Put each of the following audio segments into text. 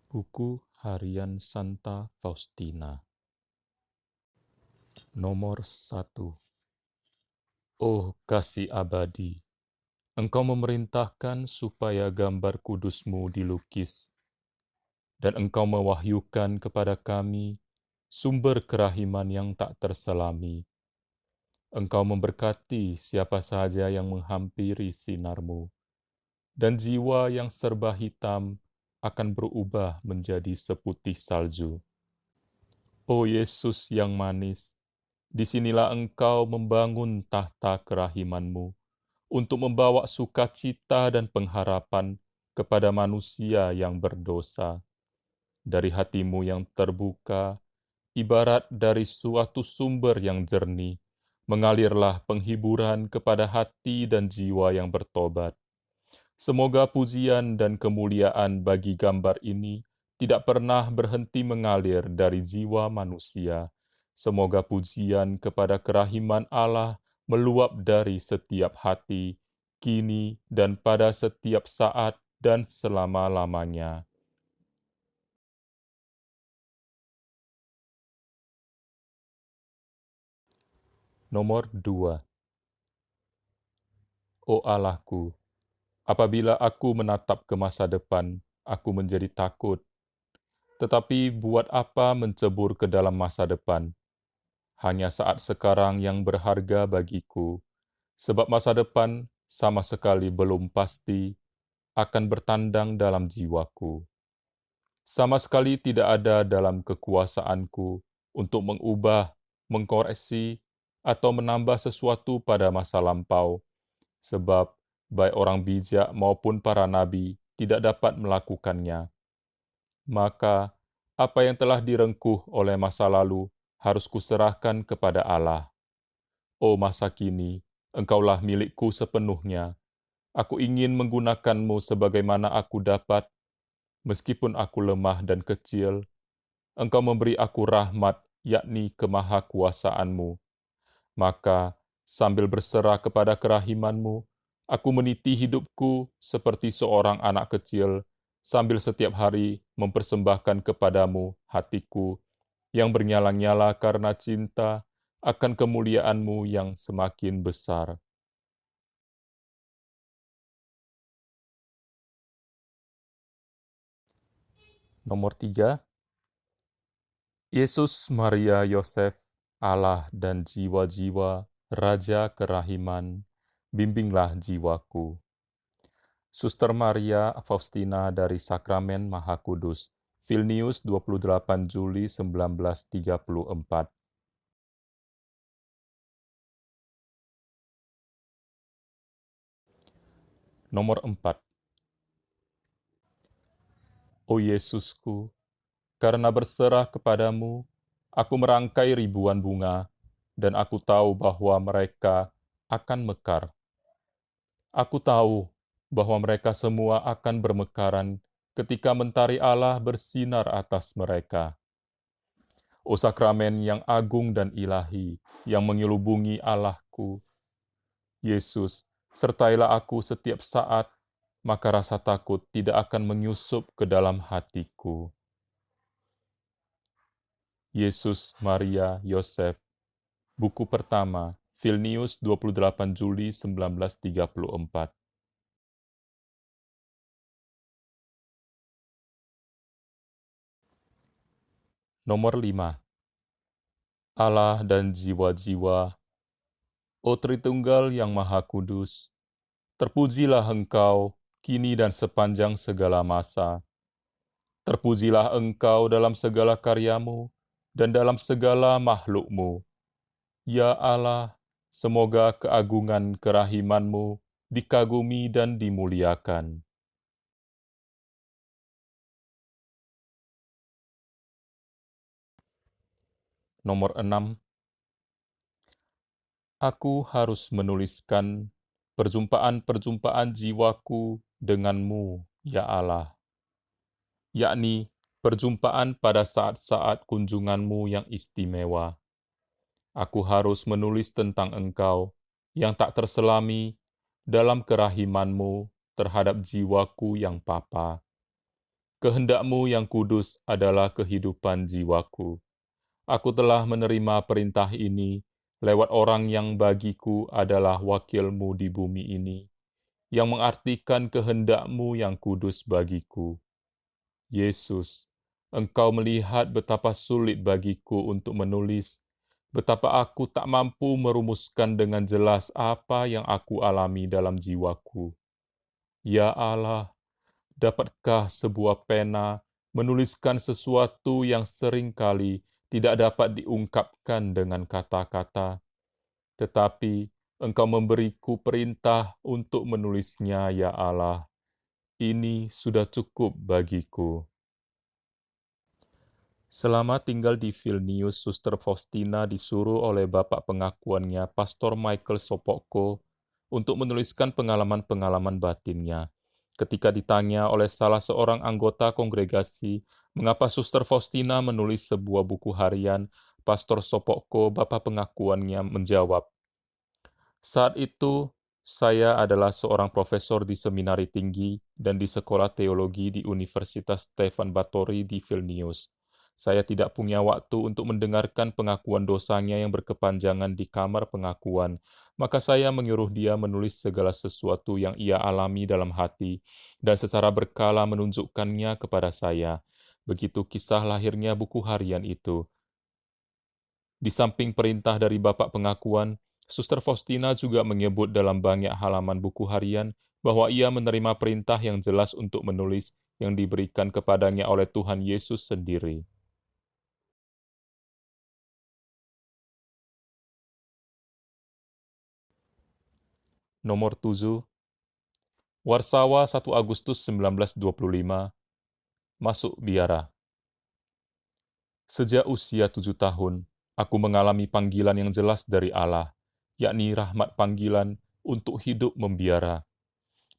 Buku Harian Santa Faustina. Nomor 1. Oh kasih abadi, Engkau memerintahkan supaya gambar kudus-Mu dilukis, dan Engkau mewahyukan kepada kami sumber kerahiman yang tak terselami. Engkau memberkati siapa saja yang menghampiri sinar-Mu, dan jiwa yang serba hitam akan berubah menjadi seputih salju. Oh Yesus yang manis, disinilah Engkau membangun tahta kerahiman-Mu untuk membawa sukacita dan pengharapan kepada manusia yang berdosa. Dari hati-Mu yang terbuka, ibarat dari suatu sumber yang jernih, mengalirlah penghiburan kepada hati dan jiwa yang bertobat. Semoga pujian dan kemuliaan bagi gambar ini tidak pernah berhenti mengalir dari jiwa manusia. Semoga pujian kepada kerahiman Allah meluap dari setiap hati, kini dan pada setiap saat dan selama-lamanya. Nomor 2. O Allahku, apabila aku menatap ke masa depan, aku menjadi takut. Tetapi buat apa mencebur ke dalam masa depan? Hanya saat sekarang yang berharga bagiku, sebab masa depan sama sekali belum pasti akan bertandang dalam jiwaku. Sama sekali tidak ada dalam kekuasaanku untuk mengubah, mengkoreksi, atau menambah sesuatu pada masa lampau, sebab baik orang bijak maupun para nabi tidak dapat melakukannya. Maka, apa yang telah direngkuh oleh masa lalu harus kuserahkan kepada Allah. Oh masa kini, Engkaulah milikku sepenuhnya. Aku ingin menggunakanmu sebagaimana aku dapat, meskipun aku lemah dan kecil. Engkau memberi aku rahmat, yakni kemahakuasaanmu. Maka, sambil berserah kepada kerahimanmu, aku meniti hidupku seperti seorang anak kecil, sambil setiap hari mempersembahkan kepadamu hatiku, yang bernyala-nyala karena cinta akan kemuliaan-Mu yang semakin besar. Nomor 3. Yesus, Maria, Yosef, Allah dan jiwa-jiwa, Raja Kerahiman, bimbinglah jiwaku. Suster Maria Faustina dari Sakramen Maha Kudus, Vilnius 28 Juli 1934. Nomor 4. O Yesusku, karena berserah kepadamu, aku merangkai ribuan bunga, dan aku tahu bahwa mereka akan mekar. Aku tahu bahwa mereka semua akan bermekaran ketika mentari Allah bersinar atas mereka. O sakramen yang agung dan ilahi, yang menyelubungi Allahku, Yesus, sertailah aku setiap saat, maka rasa takut tidak akan menyusup ke dalam hatiku. Yesus, Maria, Yosef, buku pertama, Vilnius 28 Juli 1934. Nomor 5. Allah dan jiwa-jiwa, O Tritunggal yang Maha Kudus, terpujilah Engkau kini dan sepanjang segala masa. Terpujilah Engkau dalam segala karyamu dan dalam segala makhluk-Mu. Ya Allah, semoga keagungan kerahiman-Mu dikagumi dan dimuliakan. Nomor 6. Aku harus menuliskan perjumpaan-perjumpaan jiwaku denganmu, ya Allah, yakni perjumpaan pada saat-saat kunjunganmu yang istimewa. Aku harus menulis tentang Engkau yang tak terselami dalam kerahimanmu terhadap jiwaku yang papa. Kehendak-Mu yang kudus adalah kehidupan jiwaku. Aku telah menerima perintah ini lewat orang yang bagiku adalah wakil-Mu di bumi ini, yang mengartikan kehendak-Mu yang kudus bagiku. Yesus, Engkau melihat betapa sulit bagiku untuk menulis, betapa aku tak mampu merumuskan dengan jelas apa yang aku alami dalam jiwaku. Ya Allah, dapatkah sebuah pena menuliskan sesuatu yang seringkali tidak dapat diungkapkan dengan kata-kata, tetapi Engkau memberiku perintah untuk menulisnya, ya Allah. Ini sudah cukup bagiku. Selama tinggal di Vilnius, Suster Faustina disuruh oleh bapak pengakuannya, Pastor Michael Sopocko, untuk menuliskan pengalaman-pengalaman batinnya. Ketika ditanya oleh salah seorang anggota kongregasi, mengapa Suster Faustina menulis sebuah buku harian, Pastor Sopocko, bapak pengakuannya, menjawab, "Saat itu, saya adalah seorang profesor di seminari tinggi dan di sekolah teologi di Universitas Stefan Batory di Vilnius. Saya tidak punya waktu untuk mendengarkan pengakuan dosanya yang berkepanjangan di kamar pengakuan, maka saya menyuruh dia menulis segala sesuatu yang ia alami dalam hati, dan secara berkala menunjukkannya kepada saya. Begitu kisah lahirnya buku harian itu. Di samping perintah dari Bapak Pengakuan, Suster Faustina juga menyebut dalam banyak halaman buku harian bahwa ia menerima perintah yang jelas untuk menulis yang diberikan kepadanya oleh Tuhan Yesus sendiri. Nomor 7, Warsawa 1 Agustus 1925, masuk biara. Sejak usia 7 tahun, aku mengalami panggilan yang jelas dari Allah, yakni rahmat panggilan untuk hidup membiara.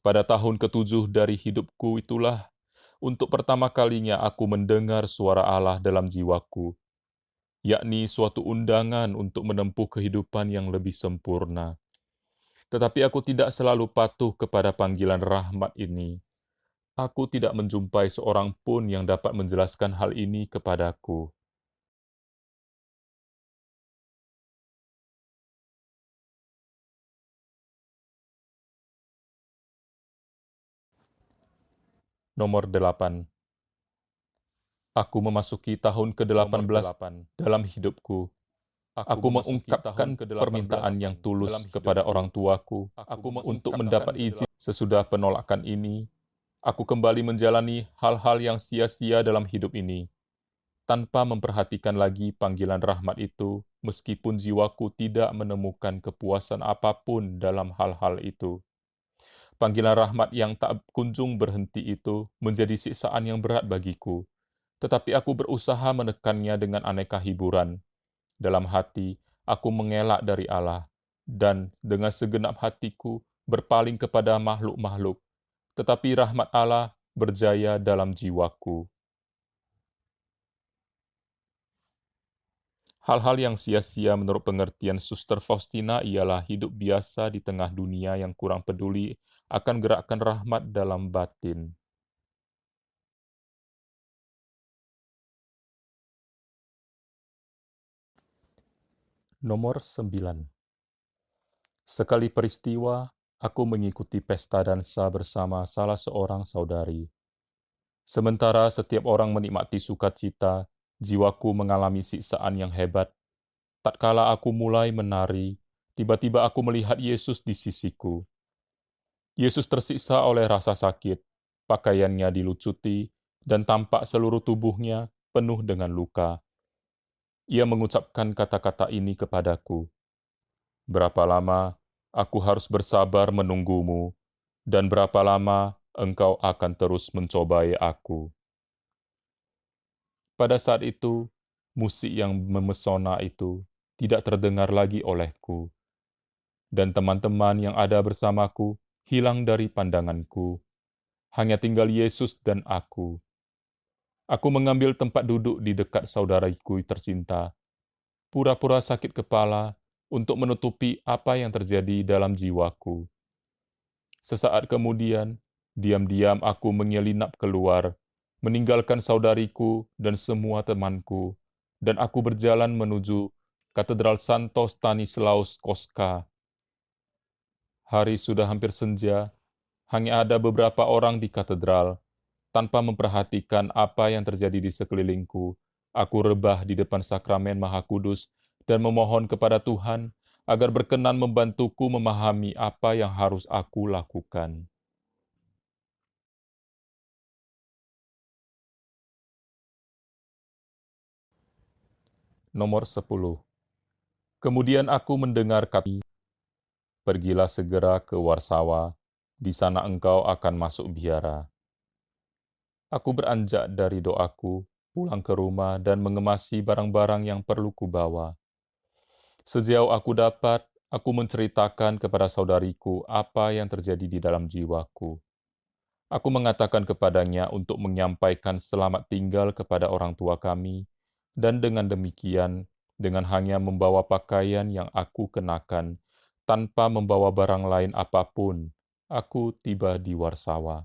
Pada tahun ke-7 dari hidupku itulah, untuk pertama kalinya aku mendengar suara Allah dalam jiwaku, yakni suatu undangan untuk menempuh kehidupan yang lebih sempurna. Tetapi aku tidak selalu patuh kepada panggilan rahmat ini. Aku tidak menjumpai seorang pun yang dapat menjelaskan hal ini kepadaku. Nomor 8. Aku memasuki tahun ke-18 dalam hidupku. Aku mengungkapkan permintaan yang tulus kepada orang tuaku untuk mendapat izin. Sesudah penolakan ini, aku kembali menjalani hal-hal yang sia-sia dalam hidup ini, tanpa memperhatikan lagi panggilan rahmat itu, meskipun jiwaku tidak menemukan kepuasan apapun dalam hal-hal itu. Panggilan rahmat yang tak kunjung berhenti itu menjadi siksaan yang berat bagiku, tetapi aku berusaha menekannya dengan aneka hiburan. Dalam hati, aku mengelak dari Allah, dan dengan segenap hatiku berpaling kepada makhluk-makhluk. Tetapi rahmat Allah berjaya dalam jiwaku. Hal-hal yang sia-sia menurut pengertian Suster Faustina ialah hidup biasa di tengah dunia yang kurang peduli akan gerakan rahmat dalam batin. Nomor 9. Sekali peristiwa, aku mengikuti pesta dansa bersama salah seorang saudari. Sementara setiap orang menikmati sukacita, jiwaku mengalami siksaan yang hebat. Tatkala aku mulai menari, tiba-tiba aku melihat Yesus di sisiku. Yesus tersiksa oleh rasa sakit, pakaiannya dilucuti, dan tampak seluruh tubuhnya penuh dengan luka. Ia mengucapkan kata-kata ini kepadaku, "Berapa lama aku harus bersabar menunggumu, dan berapa lama engkau akan terus mencobai aku?" Pada saat itu, musik yang memesona itu tidak terdengar lagi olehku, dan teman-teman yang ada bersamaku hilang dari pandanganku. Hanya tinggal Yesus dan aku. Aku mengambil tempat duduk di dekat saudaraku tercinta, pura-pura sakit kepala untuk menutupi apa yang terjadi dalam jiwaku. Sesaat kemudian, diam-diam aku menyelinap keluar meninggalkan saudariku dan semua temanku, dan aku berjalan menuju Katedral Santo Stanislaus Kostka. Hari sudah hampir senja, hanya ada beberapa orang di katedral. Tanpa memperhatikan apa yang terjadi di sekelilingku, aku rebah di depan sakramen Maha Kudus dan memohon kepada Tuhan agar berkenan membantuku memahami apa yang harus aku lakukan. Nomor 10. Kemudian aku mendengar kata, "Pergilah segera ke Warsawa, di sana engkau akan masuk biara." Aku beranjak dari doaku, pulang ke rumah dan mengemasi barang-barang yang perlu kubawa. Sejauh aku dapat, aku menceritakan kepada saudariku apa yang terjadi di dalam jiwaku. Aku mengatakan kepadanya untuk menyampaikan selamat tinggal kepada orang tua kami, dan dengan demikian, dengan hanya membawa pakaian yang aku kenakan, tanpa membawa barang lain apapun, aku tiba di Warsawa.